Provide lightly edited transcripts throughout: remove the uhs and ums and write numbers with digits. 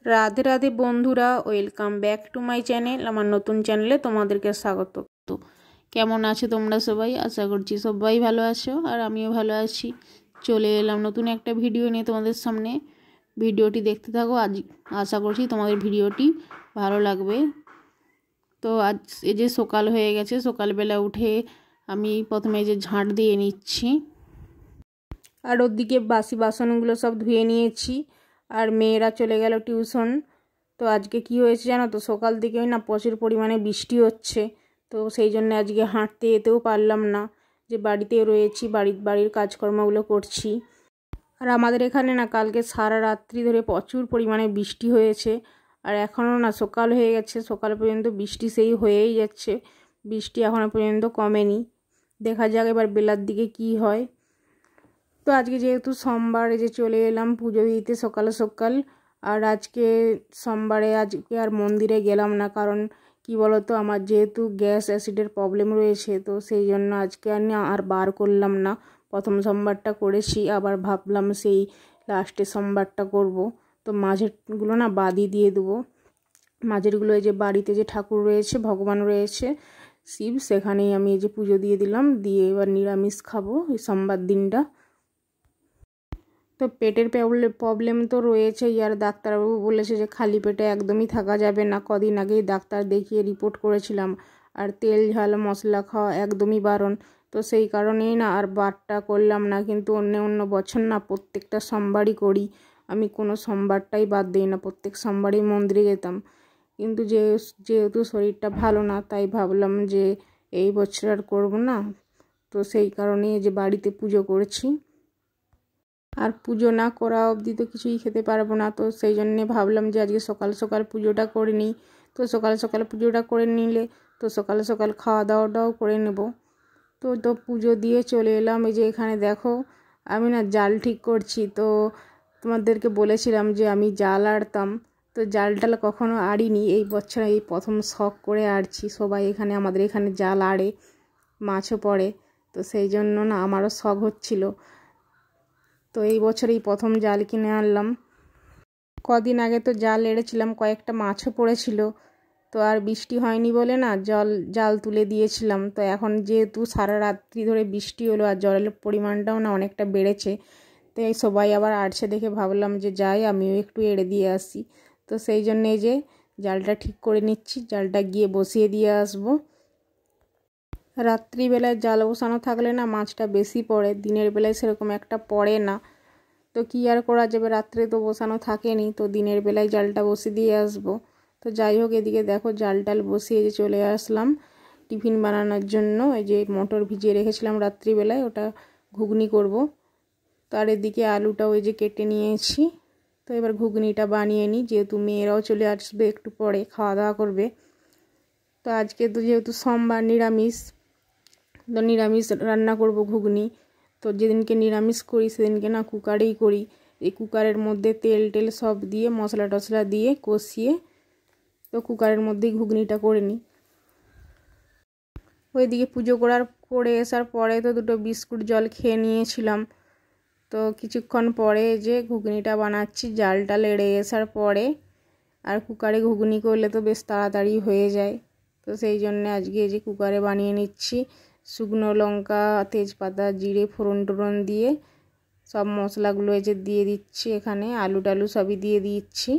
राधे राधे बंधुरा welcome back to my channel आमार नतून चैनेले तोमादेरके स्वागत। तो केमन आछो तोमरा सबाई? आशा करछि सबाई भालो आछो और आमिओ भालो आछि। चले एलाम नतून एकटा भिडियो निये तोमादेर सामने। भिडियोटी देखते थाको। आज आशा करछि तोमादेर भिडियोटी भालो लागबे। तो आज ए जे सकाल हये गेछे, सकाल बेला उठे आमी प्रथमे जे झाँट दिये निচ্ছি और ओदिके बासी बासनगुलो सब धुए निয়েছি और मेয়েরা चले गेल টিউশন। तो आज के कि হয়েছে জানো তো, সকাল থেকে না প্রচুর পরিমাণে বৃষ্টি হচ্ছে। তো সেই জন্য আজকে হাঁটতে যেতেও পারলাম না, যে বাড়িতে রয়েছি, বাড়ির কাজকর্মগুলো করছি। আর আমাদের এখানে না কালকে সারা রাত্রি ধরে প্রচুর পরিমাণে বৃষ্টি হয়েছে আর এখনও না সকাল হয়ে গেছে, সকাল পর্যন্ত বৃষ্টি সেই হয়েই যাচ্ছে। বৃষ্টি এখনও পর্যন্ত কমেনি। দেখা যাক এবার বেলার দিকে কি হয়। তো আজকে যেহেতু সোমবার, যে চলে এলাম পুজো দিতে সকাল সকাল। আর আজকে সোমবারে আজকে আর মন্দিরে গেলাম না, কারণ কি বলতো আমার যেহেতু গ্যাস অ্যাসিডের প্রবলেম রয়েছে, তো সেই জন্য আজকে আর বার করলাম না। প্রথম সোমবারটা করেছি, আবার ভাবলাম সেই লাস্টে সোমবারটা করব। তো মাঝেরগুলো না বাদই দিয়ে দেবো। মাঝেরগুলো এই যে বাড়িতে যে ঠাকুর রয়েছে, ভগবান রয়েছে শিব, সেখানেই আমি এই যে পুজো দিয়ে দিলাম, দিয়ে এবার নিরামিষ খাবো এই সোমবার দিনটা। তো পেটের প্রবলেম তো রয়েছেই, আর ডাক্তারবাবু বলেছে যে খালি পেটে একদমই থাকা যাবে না। কদিন আগেই ডাক্তার দেখিয়ে রিপোর্ট করেছিলাম। আর তেল ঝাল মশলা খাওয়া একদমই বারণ। তো সেই কারণেই না আর বারটা করলাম না। কিন্তু অন্য বছর না প্রত্যেকটা সোমবারই করি আমি, কোনো সোমবারটাই বাদ দিই না, প্রত্যেক সোমবারই মন্দিরে যেতাম। কিন্তু যেহেতু শরীরটা ভালো না, তাই ভাবলাম যে এই বছর আর করবো না। তো সেই কারণেই যে বাড়িতে পুজো করেছি। আর পুজো না করা অবধি তো কিছুই খেতে পারবো না। তো সেই জন্যে ভাবলাম যে আজকে সকাল সকাল পুজোটা করে নিই। তো সকাল সকাল পুজোটা করে নিলে তো সকাল সকাল খাওয়া দাওয়াটাও করে নেব। তো পুজো দিয়ে চলে এলাম। এই যে এখানে দেখো আমি না জাল ঠিক করছি। তো তোমাদেরকে বলেছিলাম যে আমি জাল আড়তাম, তো জালটা কখনো আড়িনি, এই বছর এই প্রথম শখ করে আড়ছি। সবাই এখানে আমাদের এখানে জাল আড়ে, মাছও পড়ে, তো সেই জন্য না আমারও শখ হচ্ছিল। তো এই বছর এই প্রথম জাল কিনে আনলাম। কদিন আগে তো জাল এড়েছিলাম, কয়েকটা মাছও পড়েছিল। তো আর বৃষ্টি হয়নি বলে না জাল তুলে দিয়েছিলাম। তো এখন যেহেতু সারা রাত্রি ধরে বৃষ্টি হলো আর জলের পরিমাণটাও না অনেকটা বেড়েছে, তো এই সবাই আবার আড়ছে দেখে ভাবলাম যে যাই আমিও একটু এড়ে দিয়ে আসি। তো সেই জন্য এই যে জালটা ঠিক করে নিচ্ছি, জালটা গিয়ে বসিয়ে দিয়ে আসবো। রাত্রিবেলায় জাল বসানো থাকলে না মাছটা বেশি পড়ে, দিনের বেলায় সেরকম একটা পড়ে না। তো কী আর করা যাবে, রাত্রে তো বসানো থাকেনি, তো দিনের বেলায় জালটা বসিয়ে দিয়ে আসবো। তো যাই হোক, এদিকে দেখো জাল টাল বসিয়ে যে চলে আসলাম টিফিন বানানোর জন্য। এই যে মটর ভিজিয়ে রেখেছিলাম রাত্রিবেলায়, ওটা ঘুগনি করব। তো আর এদিকে আলুটাও এই যে কেটে নিয়েছি। তো এবার ঘুগনিটা বানিয়ে নিই, যেহেতু মেয়েরাও চলে আসবে একটু পরে, খাওয়া দাওয়া করবে। তো আজকে তো যেহেতু সোমবার নিরামিষ, তো নিরামিষ রান্না করব ঘুগনি। তো যেদিনকে নিরামিষ করি সেদিনকে না কুকারেই করি। এই কুকারের মধ্যে তেল সব দিয়ে মশলা টশলা দিয়ে কষিয়ে তো কুকারের মধ্যেই ঘুগনিটা করে নিই। ওইদিকে পুজো করে আসার পরে তো দুটো বিস্কুট জল খেয়ে নিয়েছিলাম। তো কিছুক্ষণ পরে যে ঘুগনিটা বানাচ্ছি জালটা লেড়ে আসার পরে। আর কুকারে ঘুগনি করলে তো বেশ তাড়াতাড়ি হয়ে যায়। তো সেই জন্য আজকে যে কুকারে বানিয়ে নিচ্ছি। শুকনো লঙ্কা, তেজপাতা, জিরে ফোড়ন দিয়ে সব মশলাগুলো এই যে দিয়ে দিচ্ছি এখানে, আলু টালু সবই দিয়ে দিচ্ছি।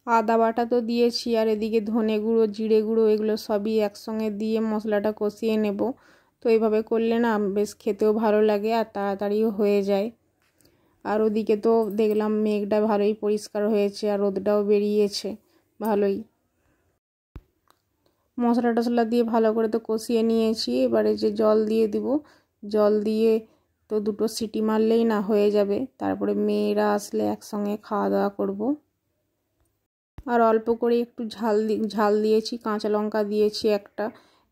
আদা বাটা তো দিয়েছি, আর এদিকে ধনে গুঁড়ো, জিরে গুঁড়ো, এগুলো সবই একসঙ্গে দিয়ে মশলাটা কষিয়ে নেব। তো এইভাবে করলে না বেশ খেতেও ভালো লাগে আর তাড়াতাড়িও হয়ে যায়। আর ওদিকে তো দেখলাম মেঘটা ভালোই পরিষ্কার হয়েছে আর রোদটাও বেরিয়েছে ভালোই। মশলা টশলা দিয়ে ভালো করে তো কষিয়ে নিয়েছি। এবারে যে জল দিয়ে দিব, জল দিয়ে তো দুটো সিটি মারলেই না হয়ে যাবে। তারপরে মেয়েরা আসলে একসঙ্গে খাওয়া দাওয়া করব। আর অল্প করে একটু ঝাল দিয়েছি, কাঁচা লঙ্কা দিয়েছি একটা।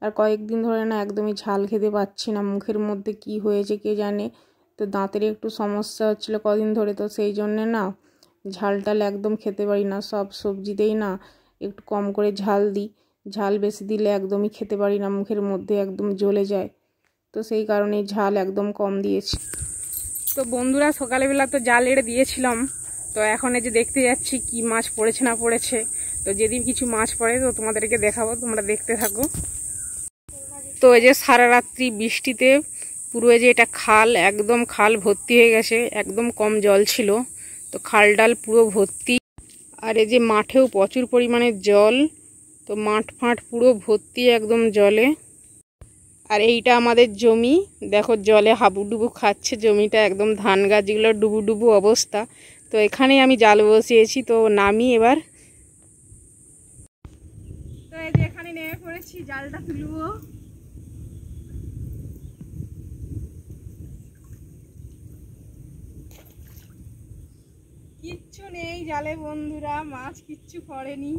আর কয়েকদিন ধরে না একদমই ঝাল খেতে পাচ্ছি না, মুখের মধ্যে কি হয়েছে কে জানে। তো দাঁতের একটু সমস্যা হচ্ছিল কদিন ধরে, তো সেই জন্যে না ঝাল টাল একদম খেতে পারি না। সব সবজিতেই না একটু কম করে ঝাল দিই, ঝাল বেশি দিলে একদমই খেতে পারি না, মুখের মধ্যে একদম জ্বলে যায়। তো সেই কারণে ঝাল একদম কম দিয়েছি। তো বন্ধুরা সকালবেলা তো জাল এড়ে দিয়েছিলাম, তো এখন এই যে দেখতে যাচ্ছি কি মাছ পড়েছে না পড়েছে। তো যেদিন কিছু মাছ পড়ে তো তোমাদেরকে দেখাবো, তোমরা দেখতে থাকো। তো এই যে সারা রাত্রি বৃষ্টিতে পুরো এই যে এটা খাল, একদম খাল ভর্তি হয়ে গেছে, একদম কম জল ছিল, তো খাল ডাল পুরো ভর্তি। আর এই যে মাঠেও প্রচুর পরিমাণে জল, তো মাঠ ফাট পুরো ভর্তি একদম জলে। আর এইটা আমাদের জমি, দেখো জলে হাবুডুবু খাচ্ছে জমিটা, একদম ধান গাছগুলো ডুবু অবস্থা। তো এখানেই আমি জাল বসিয়েছি, তো নামি এবার। তো এই যে এখানে নেমে পড়েছি, জালটা তুলবো। কিচ্ছু নেই জালে বন্ধুরা, মাছ কিচ্ছু পড়েনি।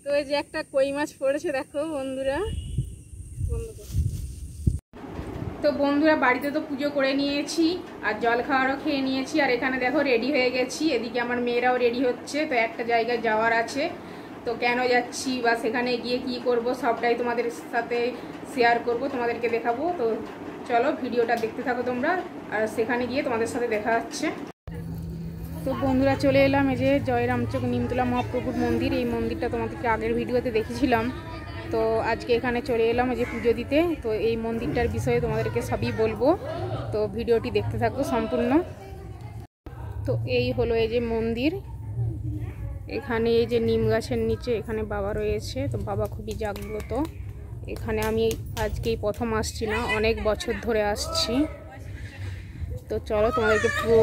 তো এই যে একটা কই মাছ পড়েছে দেখো বন্ধুরা। তো বন্ধুরা বাড়িতে তো পুজো করে নিয়েছি আর জল খাওয়ারও খেয়ে নিয়েছি, আর এখানে দেখো রেডি হয়ে গেছি। এদিকে আমার মেয়েরাও রেডি হচ্ছে, তো একটা জায়গায় যাওয়ার আছে। তো কেন যাচ্ছি বা সেখানে গিয়ে কি করব সবটাই তোমাদের সাথে শেয়ার করব, তোমাদেরকে দেখাবো। তো চলো ভিডিওটা দেখতে থাকো তোমরা, আর সেখানে গিয়ে তোমাদের সাথে দেখা হচ্ছে। তো বন্ধুরা চলে এলাম এই যে জয়রামচক নিমতলা মহাপ্রভুর মন্দির। এই মন্দিরটা তোমাদেরকে আগের ভিডিওতে দেখেছিলাম। তো আজকে এখানে চলে এলাম এই যে পুজো দিতে। তো এই মন্দিরটার বিষয়ে তোমাদেরকে সবই বলবো, তো ভিডিওটি দেখতে থাকো সম্পূর্ণ। তো এই হলো এই যে মন্দির, এখানে এই যে নিম গাছের নিচে এখানে বাবা রয়েছে। তো বাবা খুবই জাগ্রত। এখানে আমি আজকেই প্রথম আসছি না, অনেক বছর ধরে আসছি। তো চলো তোমাদেরকে পুরো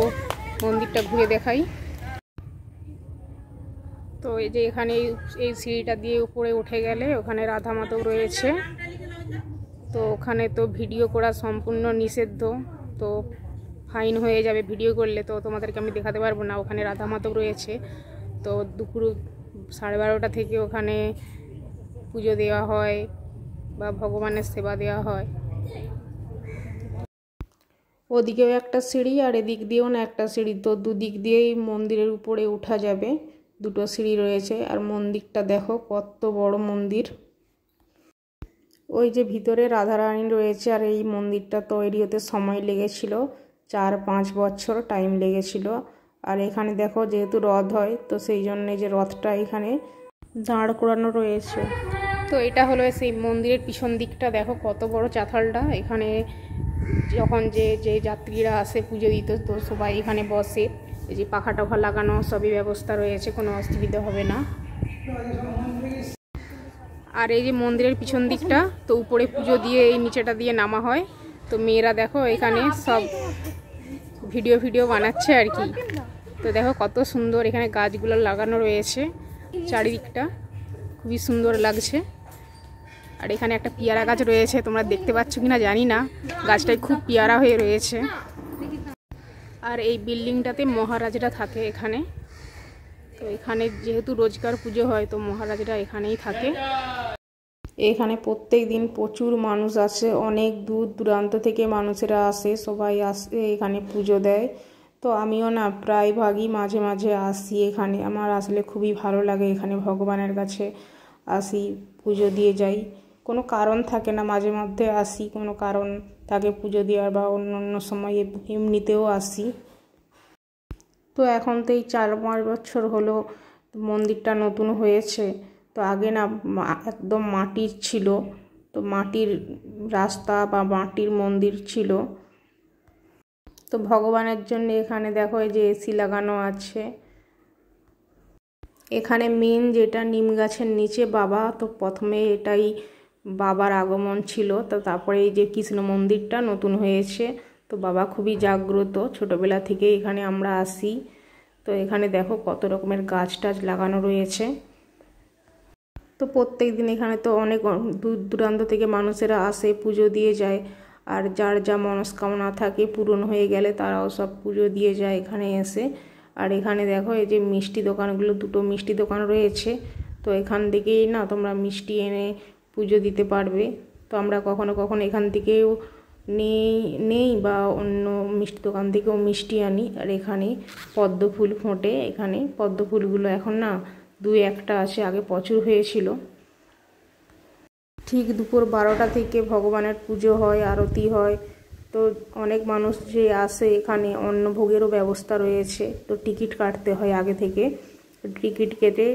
মন্দিরটা ঘুরে দেখাই। তো এই যে এখানে এই সিঁড়িটা দিয়ে উপরে উঠে গেলে ওখানে রাধা মাধব রয়েছে। তো ওখানে তো ভিডিও করা সম্পূর্ণ নিষিদ্ধ, তো ফাইন হয়ে যাবে ভিডিও করলে, তো তোমাদেরকে আমি দেখাতে পারবো না। ওখানে রাধা মাধব রয়েছে। তো দুপুর 12:30 থেকে ওখানে পুজো দেওয়া হয় বা ভগবানের সেবা দেওয়া হয়। ওদিকেও একটা সিঁড়ি আর এদিক দিয়েও না একটা সিঁড়ি, তো দুদিক দিয়েই মন্দিরের উপরে উঠা যাবে। দুটো সিঁড়ি রয়েছে। আর মন্দিরটা দেখো কত বড় মন্দির। ওই যে ভিতরে রাধারানী রয়েছে। আর এই মন্দিরটা তৈরি হতে সময় লেগেছিল 4-5 বছর টাইম লেগেছিল। আর এখানে দেখো যেহেতু রথ হয়, তো সেই জন্যে যে রথটা এখানে দাঁড় করানো রয়েছে। তো এটা হলো সেই মন্দিরের পিছন দিকটা, দেখো কত বড় চাতালটা। এখানে যখন যে যাত্রীরা আসে পুজো দিতে, তো সবাই এখানে বসে। এই যে পাখা টাখা লাগানো সবই ব্যবস্থা রয়েছে, কোনো অসুবিধা হবে না। আর এই যে মন্দিরের পিছন দিকটা, তো উপরে পুজো দিয়ে এই নিচেটা দিয়ে নামা হয়। তো মেয়েরা দেখো এখানে সব ভিডিও বানাচ্ছে আর কি। তো দেখো কত সুন্দর এখানে গাছগুলো লাগানো রয়েছে, চারিদিকটা খুবই সুন্দর লাগছে। আর এখানে একটা পেয়ারা গাছ রয়েছে, তোমরা দেখতে পাচ্ছ কিনা জানি না, গাছটাই খুব পেয়ারা হয়ে রয়েছে। আর এই বিল্ডিংটাতে মহারাজরা থাকে এখানে। তো এখানে যেহেতু রোজকার পুজো হয়, তো মহারাজরা এখানেই থাকে। এখানে প্রত্যেক দিন প্রচুর মানুষ আসে, অনেক দূর দূরান্ত থেকে মানুষেরা আসে, সবাই আসে এখানে পুজো দেয়। তো আমিও না প্রায় ভাগই মাঝে মাঝে আসি এখানে, আমার আসলে খুবই ভালো লাগে। এখানে ভগবানের কাছে আসি, পুজো দিয়ে যাই। কোনো কারণ থাকে না, মাঝে মধ্যে আসি, কোনো কারণ থাকে পুজো দেওয়ার বা অন্য অন্য সময় এমনিতেও আসি। তো এখন তো এই 4-5 বছর হলো মন্দিরটা নতুন হয়েছে। তো আগে না একদম মাটির ছিল, তো মাটির রাস্তা বা মাটির মন্দির ছিল। তো ভগবানের জন্য এখানে দেখো এই যে এসি লাগানো আছে। এখানে মেন যেটা নিম গাছের নিচে বাবা, তো প্রথমে এটাই বাবার আগমন ছিল। তো তারপরে এই যে কৃষ্ণ মন্দিরটা নতুন হয়েছে। তো বাবা খুবই জাগ্রত, ছোটোবেলা থেকে এখানে আমরা আসি। তো এখানে দেখো কত রকমের গাছ টাছ লাগানো রয়েছে। তো প্রত্যেক দিন এখানে তো অনেক দূর দূরান্ত থেকে মানুষেরা আসে, পুজো দিয়ে যায়। আর যার যা মনস্কামনা থাকে পূরণ হয়ে গেলে তারাও সব পুজো দিয়ে যায় এখানে এসে। আর এখানে দেখো এই যে মিষ্টি দোকানগুলো, দুটো মিষ্টি দোকান রয়েছে। তো এখান থেকেই না তোমরা মিষ্টি এনে পুজো দিতে পারবে। তো আমরা কখনো কখনো এখান থেকেও নেই বা অন্য মিষ্টি দোকান থেকেও মিষ্টি আনি। আর এখানে পদ্ম ফুল ফোটে, এখানে পদ্ম ফুলগুলো এখন না 2-1টা আছে, আগে প্রচুর হয়েছিল। ঠিক দুপুর 12টা থেকে ভগবানের পুজো হয়, আরতি হয়। তো তো অনেক মানুষ যে আসে এখানে অন্নভোগেরও ব্যবস্থা রয়েছে, তো টিকিট কাটতে হয় আগে থেকে। টিকিট কেটে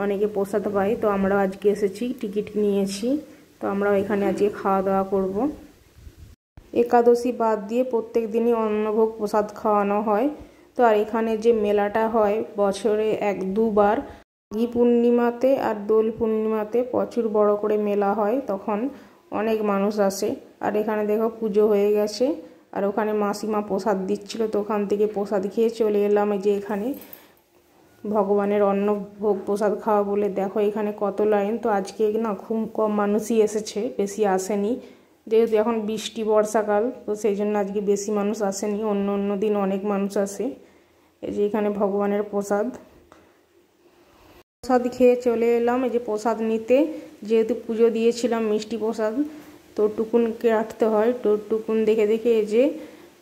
অনেকে প্রসাদ পায়, তো আমরা আজকে এসেছি, টিকিট নিয়েছি, তো আমরা এখানে আজকে খাওয়া দাওয়া করব। একাদশী বাদ দিয়ে প্রত্যেক দিনই অন্নভোগ প্রসাদ খাওয়ানো হয়। তো আর এখানে যে মেলাটা হয় বছরে 1-2 বার, মাঘী পূর্ণিমাতে আর দোল পূর্ণিমাতে প্রচুর বড় করে মেলা হয়, তখন অনেক মানুষ আসে। আর এখানে দেখো পুজো হয়ে গেছে, আর ওখানে মাসিমা প্রসাদ দিচ্ছিল, তো ওখান থেকে প্রসাদ খেয়ে চলে এলাম এই যে এখানে ভগবানের অন্নভোগ প্রসাদ খাওয়া বলে। দেখো এখানে কত লাইন। তো আজকে না খুব কম মানুষই এসেছে, বেশি আসেনি, যেহেতু এখন বৃষ্টি বর্ষাকাল, তো সেই জন্য আজকে বেশি মানুষ আসেনি। অন্য অন্য দিন অনেক মানুষ আসে। এই যে এখানে ভগবানের প্রসাদ খেয়ে চলে এলাম এই যে প্রসাদ নিতে, যেহেতু পুজো দিয়েছিলাম মিষ্টি প্রসাদ, তো টুকুনকে রাখতে হয়, তো টুকুন দেখে দেখে এই যে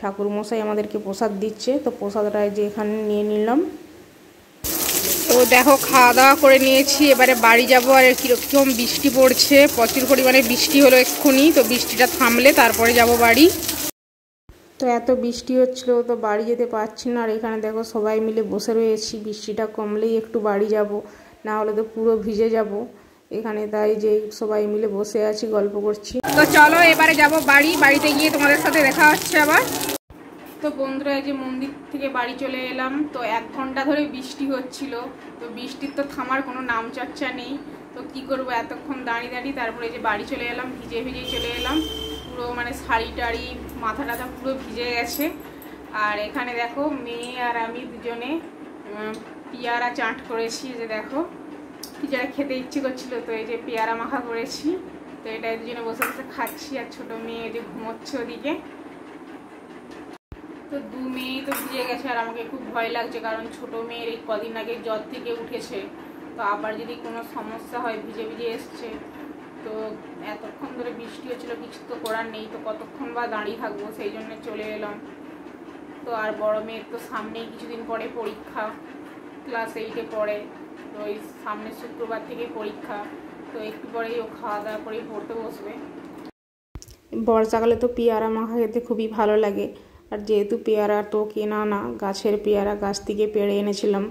ঠাকুরমশাই আমাদেরকে প্রসাদ দিচ্ছে, তো প্রসাদটা যে এখানে নিয়ে নিলাম। তো দেখো খাওয়া দাওয়া করে নিয়েছি, এবারে বাড়ি যাব। আর কীরকম বৃষ্টি পড়ছে, প্রচুর পরিমাণে বৃষ্টি হলো এক্ষুনি, তো বৃষ্টিটা থামলে তারপরে যাব বাড়ি। তো এত বৃষ্টি হচ্ছিল, তো বাড়ি যেতে পারছি না। আর এখানে দেখো সবাই মিলে বসে রয়েছি, বৃষ্টিটা কমলেই একটু বাড়ি যাব, না হলে তো পুরো ভিজে যাব এখানে। তাই যে সবাই মিলে বসে আছি, গল্প করছি। তো চলো এবারে যাব বাড়ি, বাড়িতে গিয়ে তোমাদের সাথে দেখা হচ্ছে আবার। তো বন্ধুরা এই যে মন্দির থেকে বাড়ি চলে এলাম। তো 1 ঘন্টা ধরে বৃষ্টি হচ্ছিল, তো বৃষ্টির তো থামার কোনো নাম চর্চা নেই। তো কি করব, এতক্ষণ দাঁড়িয়ে দাঁড়িয়ে তারপরে যে বাড়ি চলে এলাম, ভিজে ভিজেই চলে এলাম, পুরো মানে শাড়ি টাড়ি মাথা টাথা পুরো ভিজে গেছে। আর এখানে দেখো মেয়ে আর আমি দুজনে পেয়ারা চাট করেছি, যে দেখো পিয়ারা খেতে ইচ্ছে করছিল, তো এই যে পেয়ারা মাখা করেছি, তো এটা দুজনে বসে বসে খাচ্ছি। আর ছোটো মেয়ে যে ঘুমোচ্ছে ওদিকে। তো 2 মেয়ে তো ভিজে গেছে, আর আমাকে খুব ভয় লাগছে, কারণ ছোটো মেয়ের এই কদিন আগে জ্বর থেকে উঠেছে, তো আবার যদি কোনো সমস্যা হয়, ভিজে ভিজে এসছে। তো এতক্ষণ ধরে বৃষ্টি হচ্ছিলো, কিছু তো করার নেই, তো কতক্ষণ বা দাঁড়িয়ে থাকবো, সেই জন্য চলে এলাম। তো আর বড় মেয়ের তো সামনেই কিছুদিন পরে পরীক্ষা, ক্লাস 8-এ পড়ে, তো এই সামনের শুক্রবার থেকে পরীক্ষা, তো একটু পরেই ও খাওয়া দাওয়া করেই পড়তে বসবে। বর্ষাকালে তো পেয়ারা মাখা খেতে খুবই ভালো লাগে। আর যেহেতু পেয়ারা তো কেনা না, গাছের পেয়ারা, গাছ থেকে পেড়ে এনেছিলাম,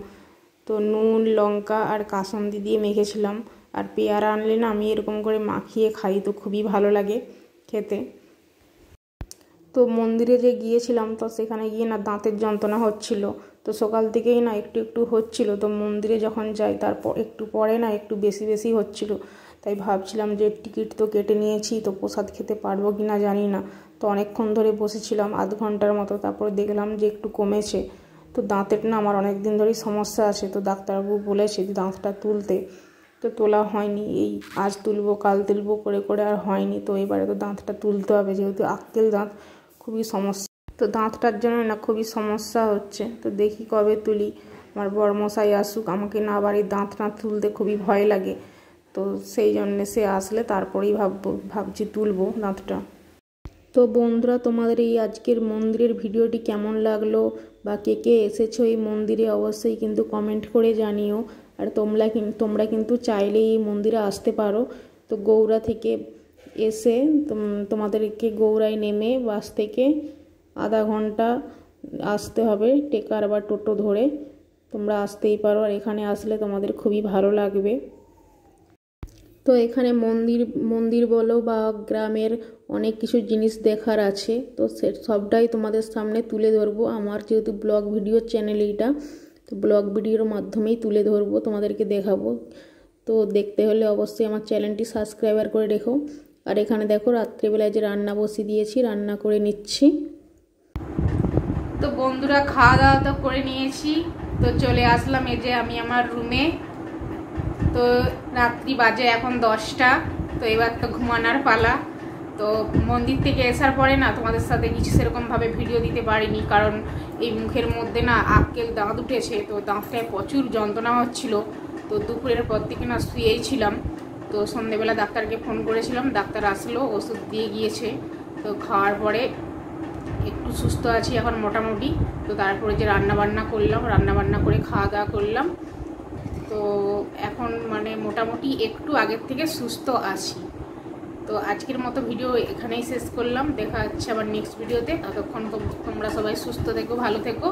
তো নুন লঙ্কা আর কাসুন্দি দিয়ে মেখেছিলাম। আর পেয়ারা আনলে না আমি এরকম করে মাখিয়ে খাই, তো খুবই ভালো লাগে খেতে। তো মন্দিরে যে গিয়েছিলাম, তো সেখানে গিয়ে না দাঁতের যন্ত্রণা হচ্ছিল, তো সকাল থেকেই না একটু একটু হচ্ছিল। তো মন্দিরে যখন যাই তারপর একটু পরে না একটু বেশি বেশি হচ্ছিল, তাই ভাবছিলাম যে টিকিট তো কেটে নিয়েছি, তো প্রসাদ খেতে পারবো কি না জানি না। তো অনেকক্ষণ ধরে বসেছিলাম, আধ ঘন্টার মতো, তারপরে দেখলাম যে একটু কমেছে। তো দাঁতের না আমার অনেক দিন ধরেই সমস্যা আছে, তো ডাক্তারবাবু বলেছে যে দাঁতটা তুলতে, তো তোলা হয়নি। এই আজ তুলবো কাল তুলবো করে করে আর হয়নি। তো এবারে তো দাঁতটা তুলতে হবে, যেহেতু আক্কেল দাঁত, খুবই সমস্যা। তো দাঁতটার জন্য না খুবই সমস্যা হচ্ছে, তো দেখি কবে তুলি। আমার বড়মশাই আসুক, আমাকে না আবার এই দাঁত তুলতে খুবই ভয় লাগে, তো সেই জন্যে সে আসলে তারপরেই ভাবছি তুলবো দাঁতটা। তো বন্ধুরা তোমাদের এই আজকের মন্দিরের ভিডিওটি কেমন লাগলো, বা কে কে এসেছো এই মন্দিরে, অবশ্যই কিন্তু কমেন্ট করে জানিও। আর তোমরা কিন্তু চাইলে এই মন্দিরে আসতে পারো। তো গৌড়া থেকে এসে তোমাদেরকে গৌড়ায় নেমে বাস থেকে আধা ঘন্টা আসতে হবে, টেকার বা টোটো ধরে তোমরা আসতেই পারো। আর এখানে আসলে তোমাদের খুবই ভালো লাগবে। তো এখানে মন্দির বলো বা গ্রামের অনেক কিছু জিনিস দেখার আছে, তো সবটাই তোমাদের সামনে তুলে ধরবো। আমার যেহেতু ব্লগ ভিডিওর চ্যানেল এইটা, তো ব্লগ ভিডিওর মাধ্যমেই তুলে ধরবো, তোমাদেরকে দেখাবো। তো দেখতে হলে অবশ্যই আমার চ্যানেলটি সাবস্ক্রাইবার করে রেখো। আর এখানে দেখো রাত্রেবেলায় যে রান্না বসিয়ে দিয়েছি, রান্না করে নিচ্ছি। তো বন্ধুরা খাওয়া দাওয়া তো করে নিয়েছি, তো চলে আসলাম এই যে আমি আমার রুমে। তো রাত্রি বাজে এখন 10টা, তো এবার তো ঘুমানোর পালা। তো মন্দির থেকে আসার পরে না তোমাদের সাথে কিছু সেরকমভাবে ভিডিও দিতে পারিনি, কারণ এই মুখের মধ্যে না আক্কেল দাঁত উঠেছে, তো দাঁতটায় প্রচুর যন্ত্রণা হচ্ছিল। তো দুপুরের পর থেকে না শুয়েই ছিলাম। তো সন্ধেবেলা ডাক্তারকে ফোন করেছিলাম, ডাক্তার আসলো, ওষুধ দিয়ে গিয়েছে। তো খাওয়ার পরে একটু সুস্থ আছি এখন মোটামুটি। তো তারপরে যে রান্নাবান্না করলাম, রান্নাবান্না করে খাওয়া দাওয়া করলাম, তো এখন মানে মোটামুটি একটু আগের থেকে সুস্থ আছি। তো আজকের মতো ভিডিও এখানেই শেষ করলাম। দেখা হচ্ছে আবার নেক্সট ভিডিওতে। ততক্ষণ তোমরা সবাই সুস্থ থেকো, ভালো থেকো।